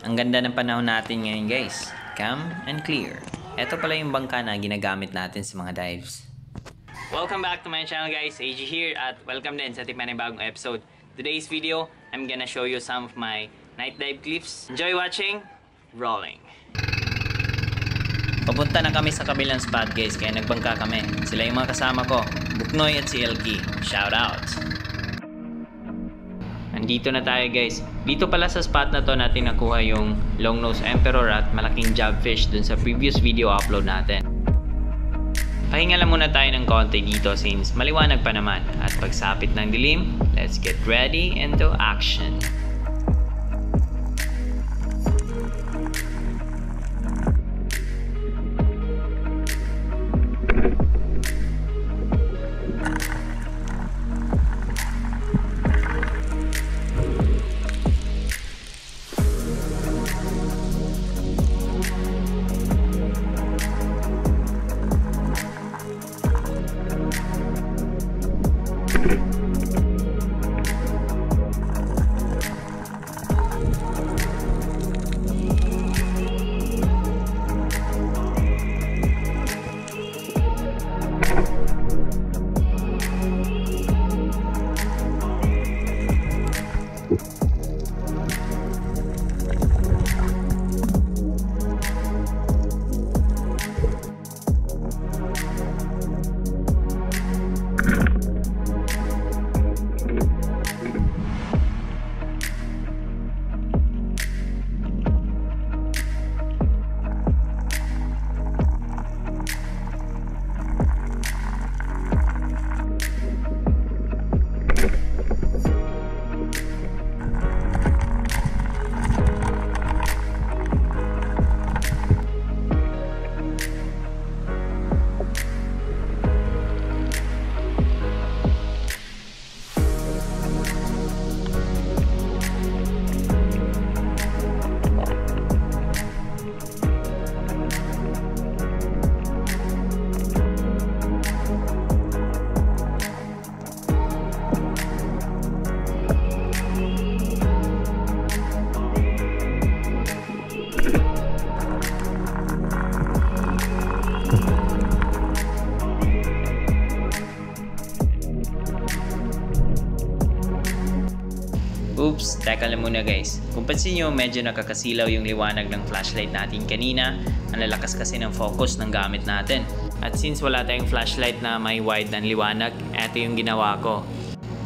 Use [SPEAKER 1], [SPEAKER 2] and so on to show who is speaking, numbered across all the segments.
[SPEAKER 1] Ang ganda ng panahon natin ngayon guys. Calm and clear. Ito pala yung bangka na ginagamit natin sa mga dives. Welcome back to my channel guys. AG here at welcome din sa ating bagong episode. Today's video, I'm gonna show you some of my night dive clips. Enjoy watching. Rolling. Papunta na kami sa kabilang spot guys, kaya nagbangka kami. Sila yung mga kasama ko, Buknoy at si Elky. Shout out! Nandito na tayo guys. Dito pala sa spot na to natin nakuha yung longnose emperor at malaking jobfish dun sa previous video upload natin. Pahinga lang muna tayo ng konti dito since maliwanag pa naman. At pagsapit ng dilim, let's get ready into action. Oops, teka lang muna guys. Kung pansin nyo, medyo nakakasilaw yung liwanag ng flashlight natin kanina. Ang lalakas kasi ng focus ng gamit natin. At since wala tayong flashlight na may wide ng liwanag, eto yung ginawa ko.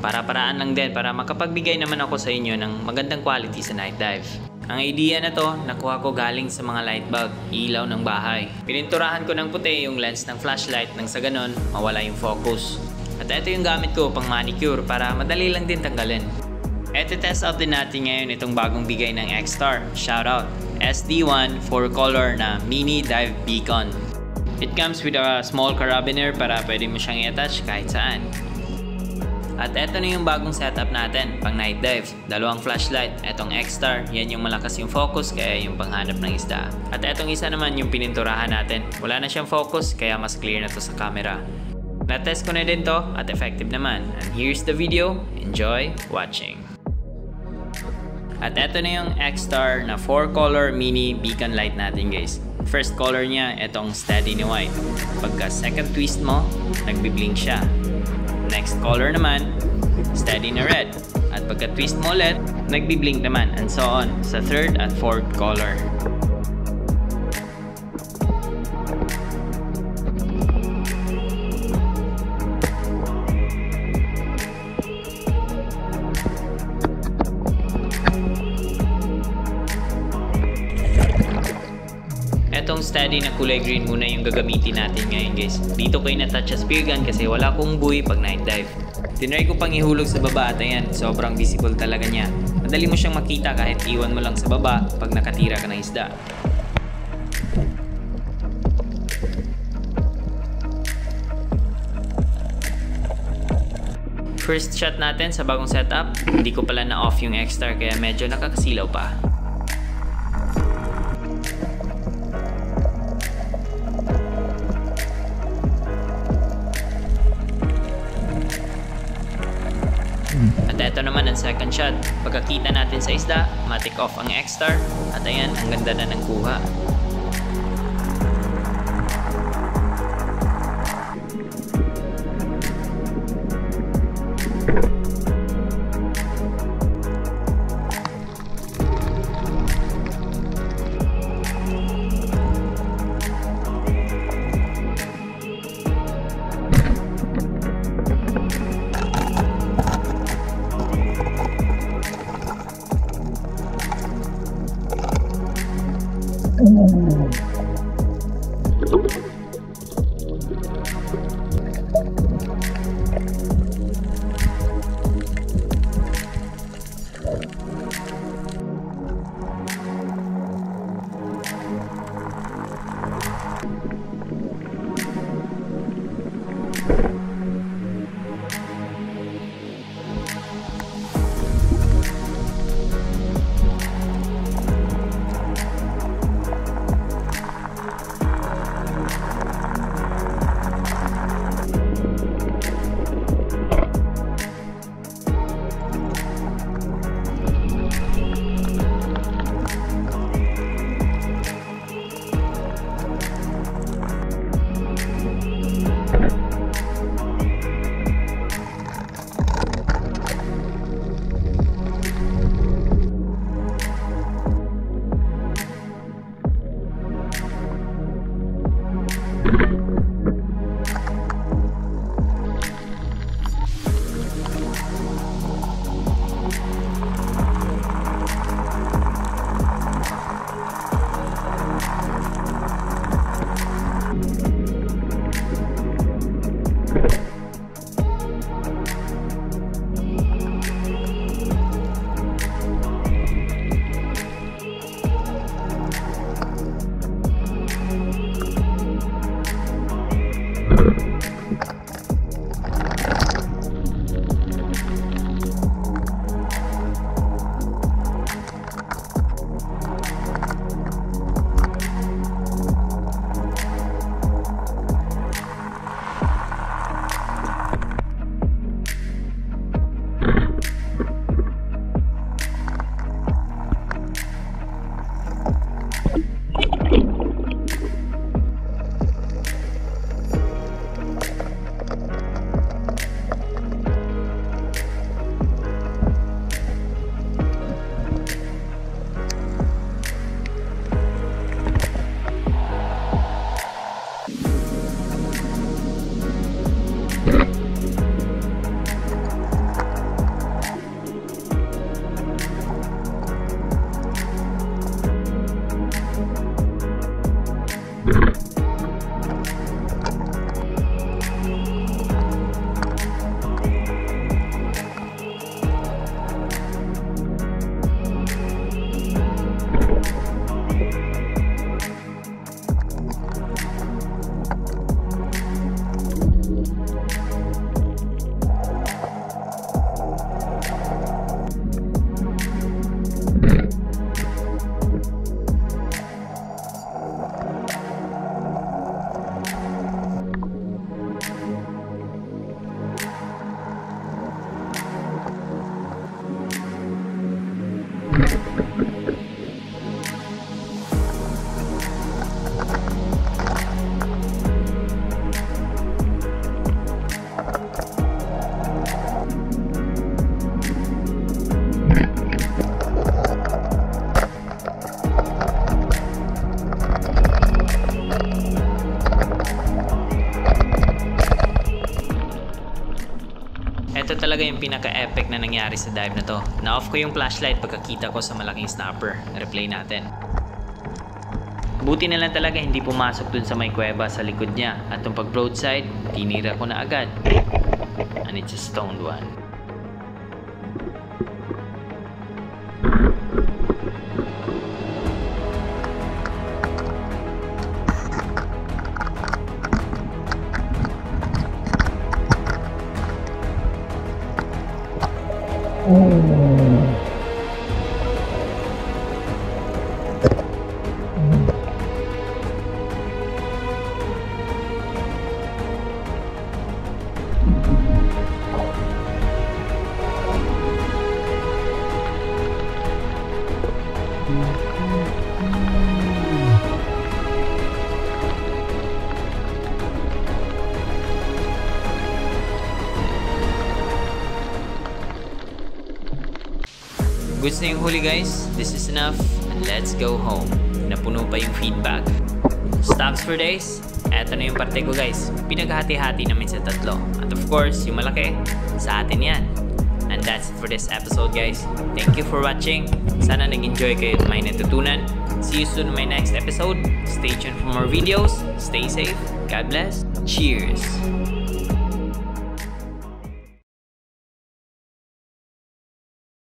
[SPEAKER 1] Para-paraan lang din para makapagbigay naman ako sa inyo ng magandang quality sa night dive. Ang idea na to, nakuha ko galing sa mga light bulb, ilaw ng bahay. Pininturahan ko ng puti yung lens ng flashlight nang sa ganon, mawala yung focus. At eto yung gamit ko pang manicure para madali lang din tanggalin. Eto test out din natin ngayon itong bagong bigay ng X-Star. Shoutout! SD1 4-color na mini dive beacon. It comes with a small carabiner para pwede mo siyang i-attach kahit saan. At eto na yung bagong setup natin pang night dive. Dalawang flashlight, etong X-Star, yan yung malakas yung focus kaya yung panghanap ng isda. At etong isa naman yung pininturahan natin. Wala na siyang focus kaya mas clear na to sa camera. Na-test ko na din to at effective naman. And here's the video. Enjoy watching! At eto na yung X-Star na 4-color mini beacon light natin guys. First color niya, etong steady ni white. Pagka second twist mo, nagbi-blink siya. Next color naman, steady na red. At pagka twist mo ulit, nagbi-blink naman and so on sa third at fourth color. Etong steady na kulay green muna yung gagamitin natin ngayon guys. Dito ko na-touch sa spear gun kasi wala akong buoy pag night dive. Tinry ko pang ihulog sa baba at ayan, sobrang visible talaga niya. Madali mo siyang makita kahit iwan mo lang sa baba pag nakatira ka ng isda. First shot natin sa bagong setup, hindi ko pala na-off yung X-Star kaya medyo nakakasilaw pa. Ito naman ang second shot. Pagkakita natin sa isda, matik off ang X-Star at ayan, ang ganda na ng kuha. Ito talaga yung pinaka-epic na nangyari sa dive na to. Na-off ko yung flashlight pagkakita ko sa malaking snapper. Replay natin. Buti na lang talaga hindi pumasok dun sa may kuweba sa likod niya. At yung pag-broadside, tinira ko na agad. And it's a stoned one. Goods na yung huli guys, this is enough, and let's go home. Napuno pa yung feedback. Stocks for days, eto na yung parte ko guys. Pinaghati-hati namin sa tatlo. At of course, yung malaki, sa atin yan. And that's it for this episode guys. Thank you for watching. Sana nag-enjoy kayo at may natutunan. See you soon in my next episode. Stay tuned for more videos. Stay safe. God bless. Cheers!